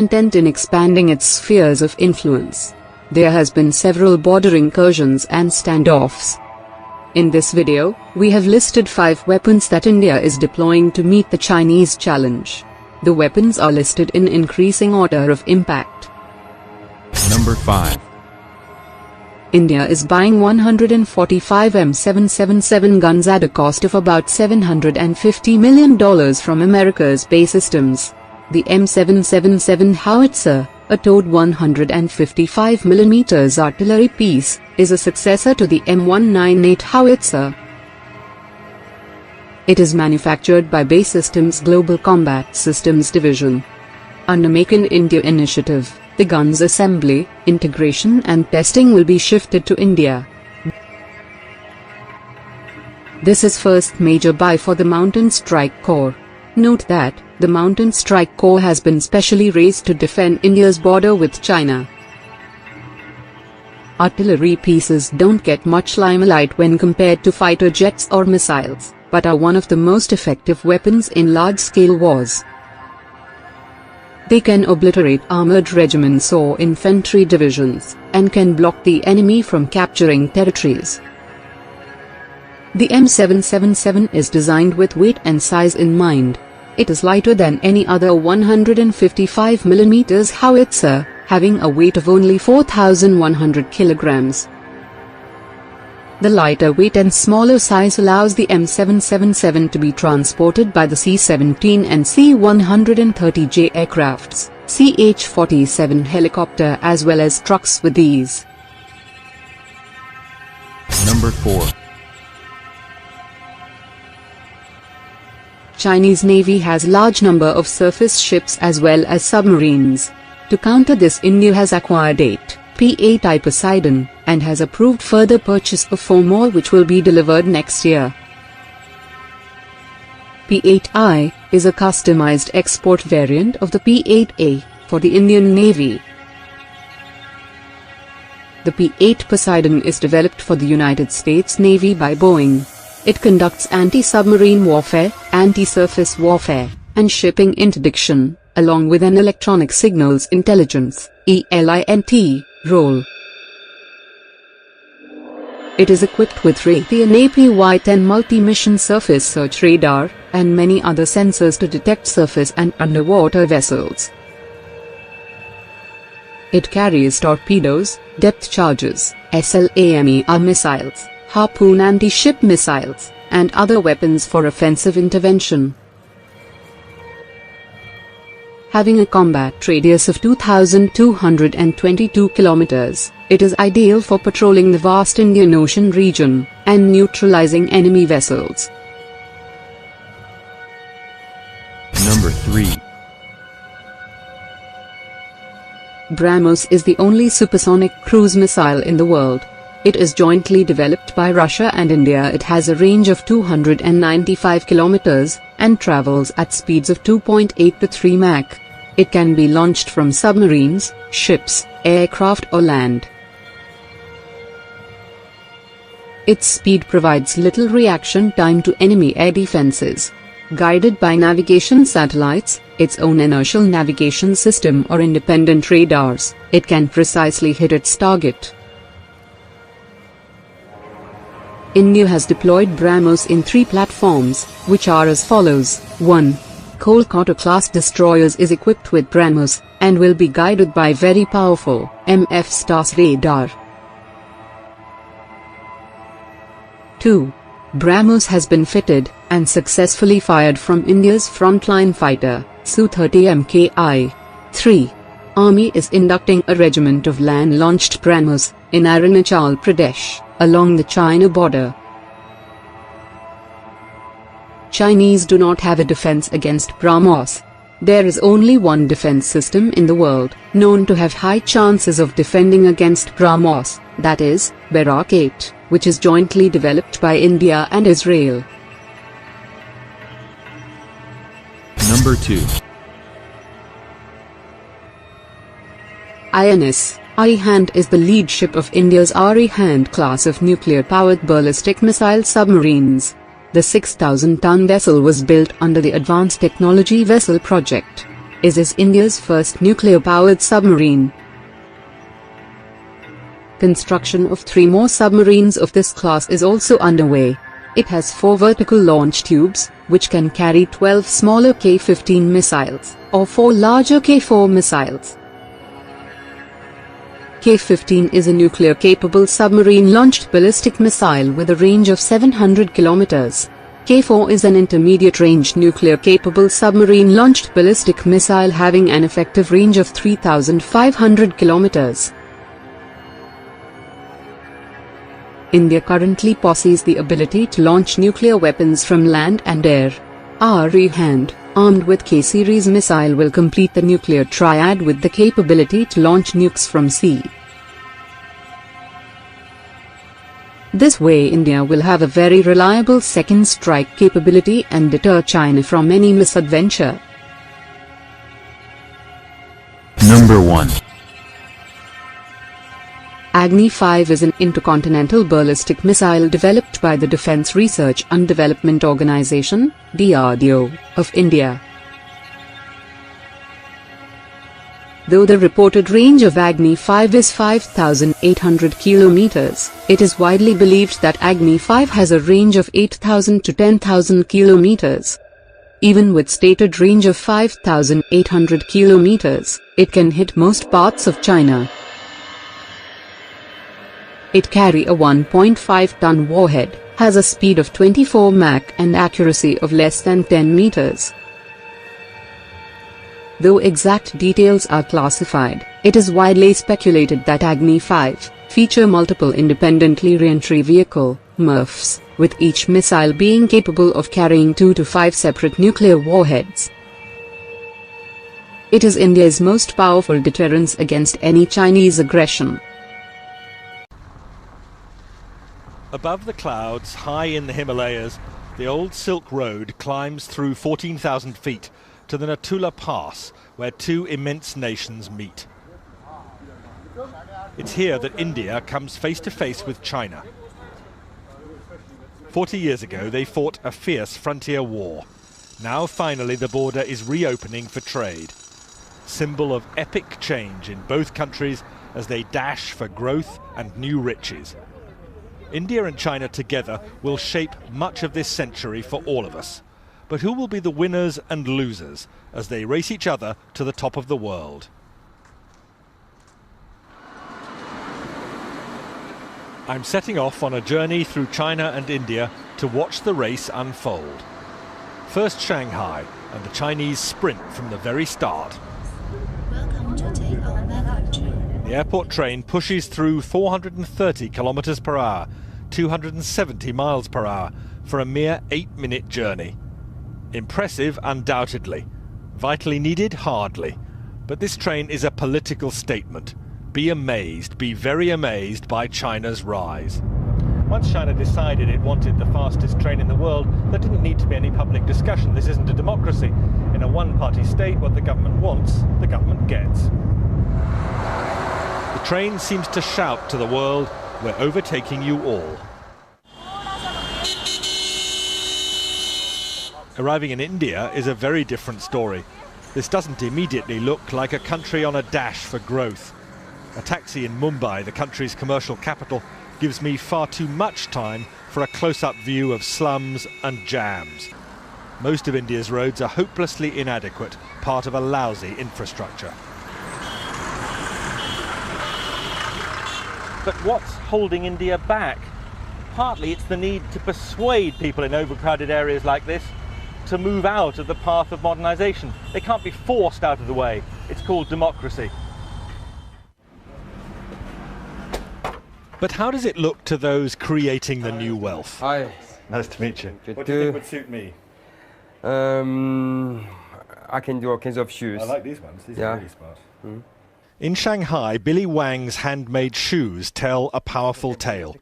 intent in expanding its spheres of influence. There has been several border incursions and standoffs. In this video, we have listed 5 weapons that India is deploying to meet the Chinese challenge. The weapons are listed in increasing order of impact. Number 5. India is buying 145 M777 guns at a cost of about $750 million from America's BAE Systems. The M777 howitzer, a towed 155mm artillery piece, is a successor to the M198 howitzer. It is manufactured by BAE Systems Global Combat Systems Division. Under Make in India initiative, the gun's assembly, integration and testing will be shifted to India. This is first major buy for the Mountain Strike Corps. Note that, the Mountain Strike Corps has been specially raised to defend India's border with China. Artillery pieces don't get much limelight when compared to fighter jets or missiles, but are one of the most effective weapons in large-scale wars. They can obliterate armored regiments or infantry divisions, and can block the enemy from capturing territories. The M777 is designed with weight and size in mind. It is lighter than any other 155mm howitzer, having a weight of only 4,100 kilograms. The lighter weight and smaller size allows the M777 to be transported by the C-17 and C-130J aircrafts, CH-47 helicopter as well as trucks with ease. Number 4. Chinese Navy has large number of surface ships as well as submarines. To counter this, India has acquired 8 P-8I Poseidon, and has approved further purchase of 4 more which will be delivered next year. P-8I is a customized export variant of the P-8A for the Indian Navy. The P-8 Poseidon is developed for the United States Navy by Boeing. It conducts anti-submarine warfare, anti-surface warfare, and shipping interdiction, along with an electronic signals intelligence (ELINT) role. It is equipped with Raytheon APY-10 multi-mission surface search radar, and many other sensors to detect surface and underwater vessels. It carries torpedoes, depth charges, SLAMER missiles, Harpoon anti-ship missiles, and other weapons for offensive intervention. Having a combat radius of 2,222 kilometers, it is ideal for patrolling the vast Indian Ocean region, and neutralizing enemy vessels. Number 3. BrahMos is the only supersonic cruise missile in the world. It is jointly developed by Russia and India. It has a range of 295 kilometers, and travels at speeds of 2.8 to 3 Mach. It can be launched from submarines, ships, aircraft or land. Its speed provides little reaction time to enemy air defenses. Guided by navigation satellites, its own inertial navigation system or independent radars, it can precisely hit its target. India has deployed BrahMos in 3 platforms, which are as follows. 1. Kolkata-class destroyers is equipped with BrahMos, and will be guided by very powerful MF-STARS radar. 2. BrahMos has been fitted, and successfully fired from India's frontline fighter, Su-30 Mki. 3. Army is inducting a regiment of land-launched BrahMos, in Arunachal Pradesh, along the China border. Chinese do not have a defense against BrahMos. There is only one defense system in the world, known to have high chances of defending against BrahMos, that is, Barak 8, which is jointly developed by India and Israel. Number 2. INS Arihant is the lead ship of India's Arihant class of nuclear-powered ballistic missile submarines. The 6,000-ton vessel was built under the Advanced Technology Vessel project. is India's first nuclear-powered submarine. Construction of 3 more submarines of this class is also underway. It has 4 vertical launch tubes, which can carry 12 smaller K-15 missiles, or 4 larger K-4 missiles. K-15 is a nuclear-capable submarine-launched ballistic missile with a range of 700 kilometers. K-4 is an intermediate-range nuclear-capable submarine-launched ballistic missile having an effective range of 3,500 kilometers. India currently possesses the ability to launch nuclear weapons from land and air. Arihant, armed with K-series missile, will complete the nuclear triad with the capability to launch nukes from sea. This way India will have a very reliable second strike capability and deter China from any misadventure. Number 1. Agni-5 is an intercontinental ballistic missile developed by the Defence Research and Development Organisation, DRDO, of India. Though the reported range of Agni-5 is 5,800 kilometers, it is widely believed that Agni-5 has a range of 8,000 to 10,000 kilometers. Even with stated range of 5,800 kilometers, it can hit most parts of China. It carries a 1.5-ton warhead, has a speed of 24 Mach and accuracy of less than 10 meters. Though exact details are classified, it is widely speculated that Agni-5 feature multiple independently re-entry vehicle (MIRVs), with each missile being capable of carrying 2 to 5 separate nuclear warheads. It is India's most powerful deterrence against any Chinese aggression. Above the clouds, high in the Himalayas, the old Silk Road climbs through 14,000 feet to the Natula Pass, where 2 immense nations meet. It's here that India comes face to face with China. 40 years ago, they fought a fierce frontier war. Now, finally, the border is reopening for trade. Symbol of epic change in both countries as they dash for growth and new riches. India and China together will shape much of this century for all of us. But who will be the winners and losers as they race each other to the top of the world? I'm setting off on a journey through China and India to watch the race unfold. First Shanghai, and the Chinese sprint from the very start. Welcome to take our Metro train. The airport train pushes through 430 kilometers per hour, 270 miles per hour, for a mere 8-minute journey. Impressive, undoubtedly. Vitally needed, hardly. But this train is a political statement. Be amazed, be very amazed by China's rise. Once China decided it wanted the fastest train in the world, there didn't need to be any public discussion. This isn't a democracy. In a one-party state, what the government wants, the government gets. The train seems to shout to the world, "We're overtaking you all." Arriving in India is a very different story. This doesn't immediately look like a country on a dash for growth. A taxi in Mumbai, the country's commercial capital, gives me far too much time for a close-up view of slums and jams. Most of India's roads are hopelessly inadequate, part of a lousy infrastructure. But what's holding India back? Partly it's the need to persuade people in overcrowded areas like this to move out of the path of modernisation. They can't be forced out of the way. It's called democracy. But how does it look to those creating the new wealth? Hi. Nice to meet you. Good What do you think to- would suit me? I can do all kinds of shoes. I like these ones. These Yeah. are really smart. In Shanghai, Billy Wang's handmade shoes tell a powerful tale.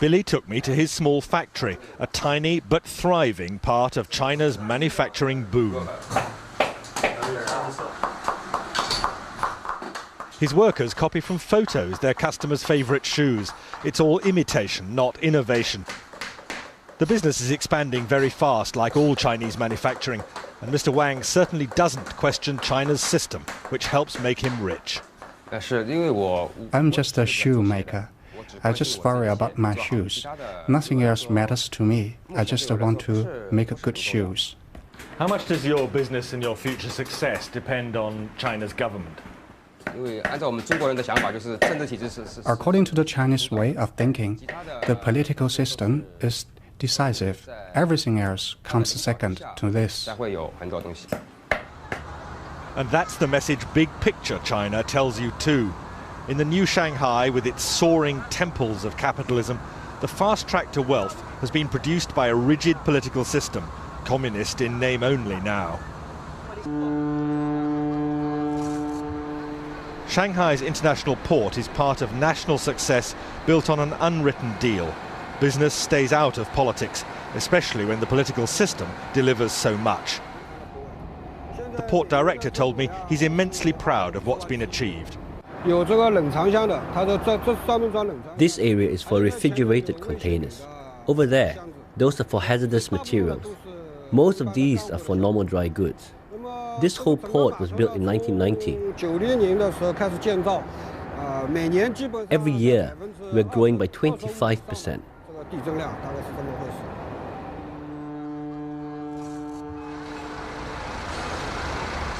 Billy took me to his small factory, a tiny but thriving part of China's manufacturing boom. His workers copy from photos their customers' favourite shoes. It's all imitation, not innovation. The business is expanding very fast, like all Chinese manufacturing. And Mr. Wang certainly doesn't question China's system, which helps make him rich. I'm just a shoemaker. I just worry about my shoes. Nothing else matters to me. I just want to make good shoes. How much does your business and your future success depend on China's government? According to the Chinese way of thinking, the political system is decisive. Everything else comes second to this. And that's the message Big Picture China tells you too. In the new Shanghai, with its soaring temples of capitalism, the fast track to wealth has been produced by a rigid political system, communist in name only now. Shanghai's international port is part of national success built on an unwritten deal. Business stays out of politics, especially when the political system delivers so much. The port director told me he's immensely proud of what's been achieved. This area is for refrigerated containers. Over there, those are for hazardous materials. Most of these are for normal dry goods. This whole port was built in 1990. Every year, we're growing by 25%.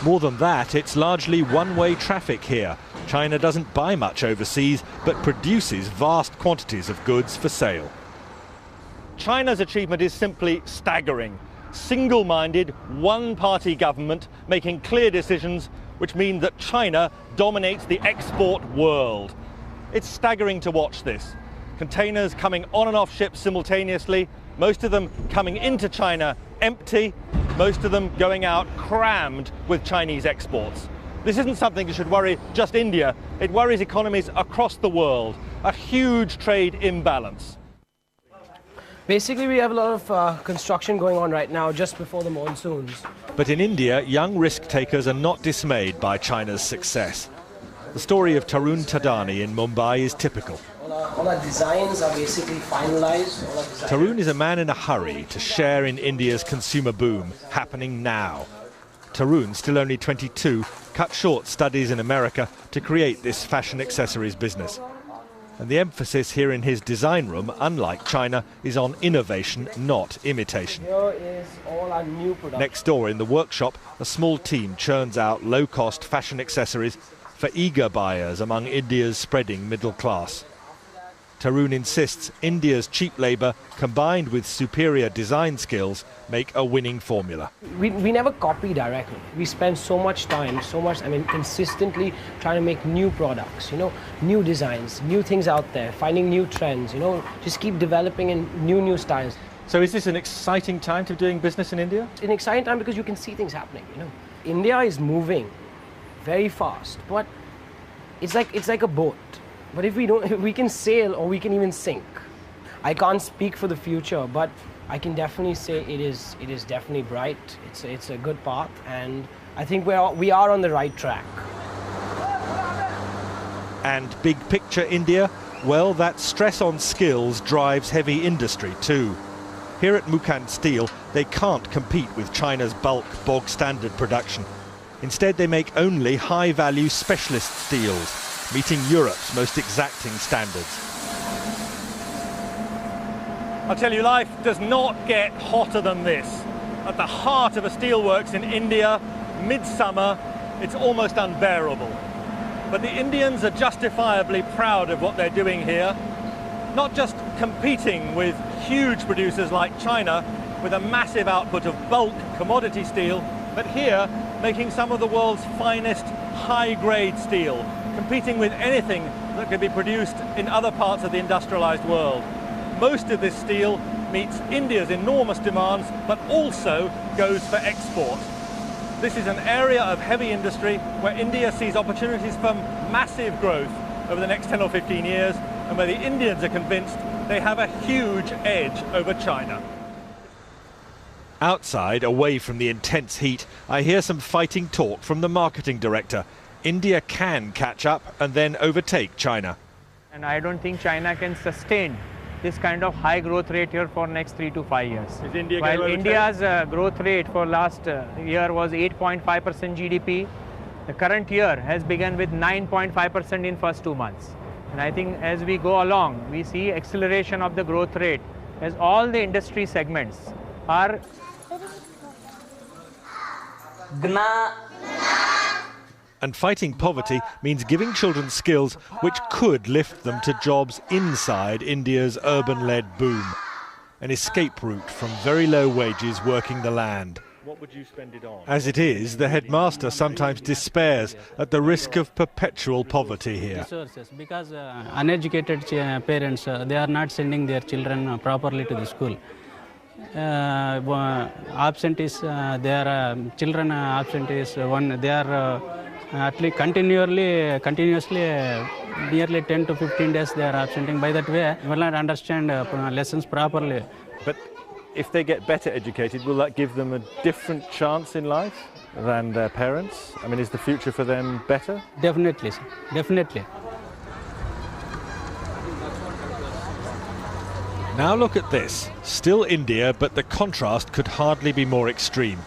More than that, it's largely one-way traffic here. China doesn't buy much overseas, but produces vast quantities of goods for sale. China's achievement is simply staggering. Single-minded, one-party government making clear decisions which mean that China dominates the export world. It's staggering to watch this. Containers coming on and off ships simultaneously, most of them coming into China empty, most of them going out crammed with Chinese exports. This isn't something that should worry just India, it worries economies across the world, a huge trade imbalance. Basically, we have a lot of construction going on right now just before the monsoons. But in India, young risk-takers are not dismayed by China's success. The story of Tarun Tadani in Mumbai is typical. All our designs are basically finalized. Tarun is a man in a hurry to share in India's consumer boom, happening now. Tarun, still only 22, cut short studies in America to create this fashion accessories business. And the emphasis here in his design room, unlike China, is on innovation, not imitation. Here is all our new production. Next door in the workshop, a small team churns out low-cost fashion accessories for eager buyers among India's spreading middle class. Tarun insists India's cheap labour, combined with superior design skills, make a winning formula. We never copy directly. We spend so much time, consistently trying to make new products, new designs, new things out there, finding new trends, just keep developing in new styles. So is this an exciting time to be doing business in India? It's an exciting time because you can see things happening, India is moving very fast, but it's like a boat. But if we can sail or we can even sink. I can't speak for the future, but I can definitely say it is definitely bright. It's a good path, and I think we are on the right track. And big picture India? Well, that stress on skills drives heavy industry too. Here at Mukand Steel, they can't compete with China's bulk, bog-standard production. Instead, they make only high-value specialist steels, meeting Europe's most exacting standards. I'll tell you, life does not get hotter than this. At the heart of a steelworks in India, midsummer, it's almost unbearable. But the Indians are justifiably proud of what they're doing here, not just competing with huge producers like China with a massive output of bulk commodity steel, but here making some of the world's finest high-grade steel, competing with anything that could be produced in other parts of the industrialized world. Most of this steel meets India's enormous demands, but also goes for export. This is an area of heavy industry where India sees opportunities for massive growth over the next 10 or 15 years, and where the Indians are convinced they have a huge edge over China. Outside, away from the intense heat, I hear some fighting talk from the marketing director. India can catch up and then overtake China. And I don't think China can sustain this kind of high growth rate here for next 3 to 5 years. Is India While going to India's growth rate for last year was 8.5% GDP, the current year has begun with 9.5% in first 2 months. And I think as we go along, we see acceleration of the growth rate as all the industry segments are. And fighting poverty means giving children skills which could lift them to jobs inside India's urban-led boom. An escape route from very low wages working the land. What would you spend it on? As it is, the headmaster sometimes despairs at the risk of perpetual poverty here. Resources, because uneducated parents, they are not sending their children properly to the school. Absentees, their children absentees, they are at least continuously nearly 10 to 15 days they are absenting. By that way, will not understand lessons properly. But if they get better educated, will that give them a different chance in life than their parents? I mean, is the future for them better? Definitely, sir. Definitely. Now look at this. Still India, but the contrast could hardly be more extreme.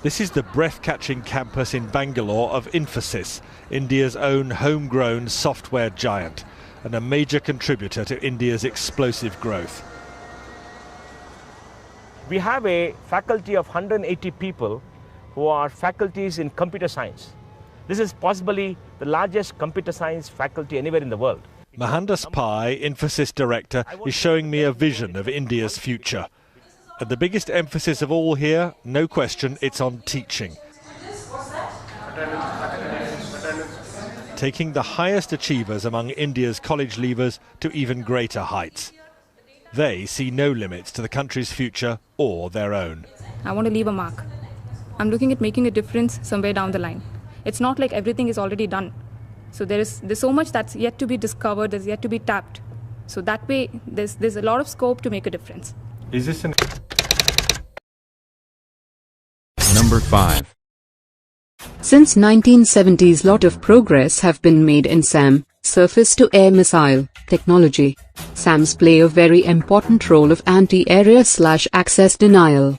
This is the breath-catching campus in Bangalore of Infosys, India's own homegrown software giant, and a major contributor to India's explosive growth. We have a faculty of 180 people who are faculties in computer science. This is possibly the largest computer science faculty anywhere in the world. Mahandas Pai, Infosys director, is showing me a vision of India's future. And the biggest emphasis of all here, no question, it's on teaching. Taking the highest achievers among India's college leavers to even greater heights. They see no limits to the country's future or their own. I want to leave a mark. I'm looking at making a difference somewhere down the line. It's not like everything is already done. So there's so much that's yet to be discovered, there's yet to be tapped. So that way, there's a lot of scope to make a difference. Is this an... Number 5. Since 1970s, lot of progress have been made in SAM, surface-to-air missile, technology. SAMs play a very important role of anti-area/access denial.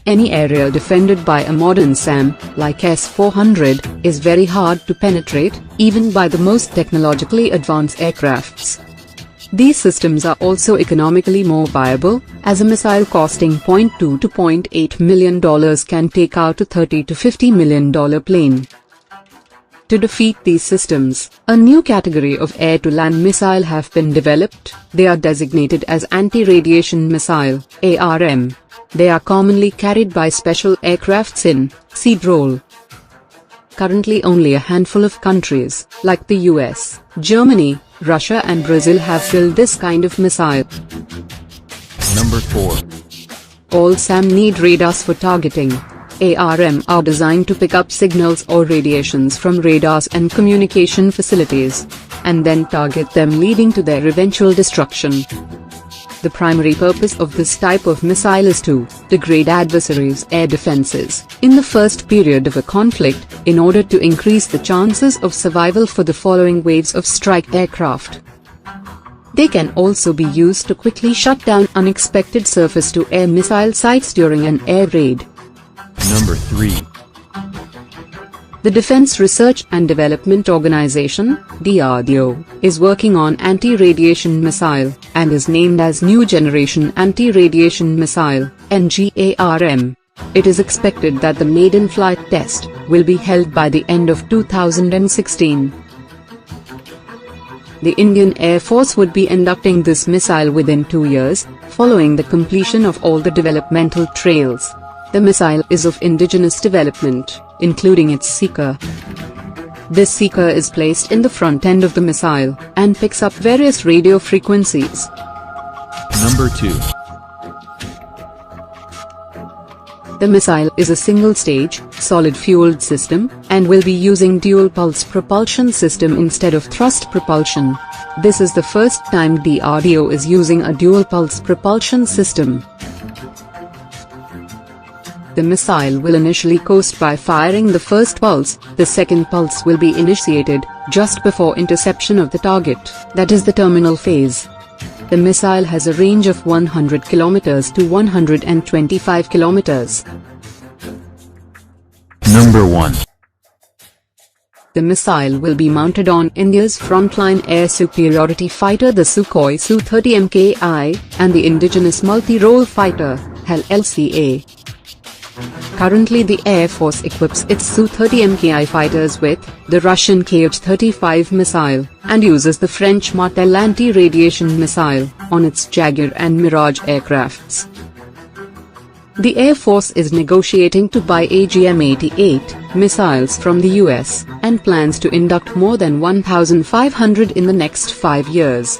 Any area defended by a modern SAM, like S-400, is very hard to penetrate, even by the most technologically advanced aircrafts. These systems are also economically more viable, as a missile costing $0.2 to $0.8 million can take out a $30 to $50 million plane. To defeat these systems, a new category of air-to-land missile have been developed. They are designated as anti-radiation missile, ARM. They are commonly carried by special aircrafts in seed role. Currently only a handful of countries, like the US, Germany, Russia and Brazil have built this kind of missile. Number 4. All SAM need radars for targeting. ARM are designed to pick up signals or radiations from radars and communication facilities, and then target them, leading to their eventual destruction. The primary purpose of this type of missile is to degrade adversaries' air defenses in the first period of a conflict, in order to increase the chances of survival for the following waves of strike aircraft. They can also be used to quickly shut down unexpected surface-to-air missile sites during an air raid. Number 3. The Defense Research and Development Organization, DRDO, is working on anti-radiation missile, and is named as New Generation Anti-Radiation Missile, NGARM. It is expected that the maiden flight test will be held by the end of 2016. The Indian Air Force would be inducting this missile within 2 years, following the completion of all the developmental trails. The missile is of indigenous development, including its seeker. This seeker is placed in the front end of the missile, and picks up various radio frequencies. Number 2. The missile is a single-stage, solid-fueled system, and will be using dual-pulse propulsion system instead of thrust propulsion. This is the first time DRDO is using a dual-pulse propulsion system. The missile will initially coast by firing the first pulse. The second pulse will be initiated just before interception of the target, that is the terminal phase. The missile has a range of 100 kilometers to 125 kilometers. Number 1. The missile will be mounted on India's frontline air superiority fighter the Sukhoi Su-30 Mki and the indigenous multi-role fighter, HAL LCA. Currently the Air Force equips its Su-30 Mki fighters with the Russian Kh-35 missile and uses the French Martel anti-radiation missile on its Jaguar and Mirage aircrafts. The Air Force is negotiating to buy AGM-88 missiles from the US and plans to induct more than 1,500 in the next 5 years.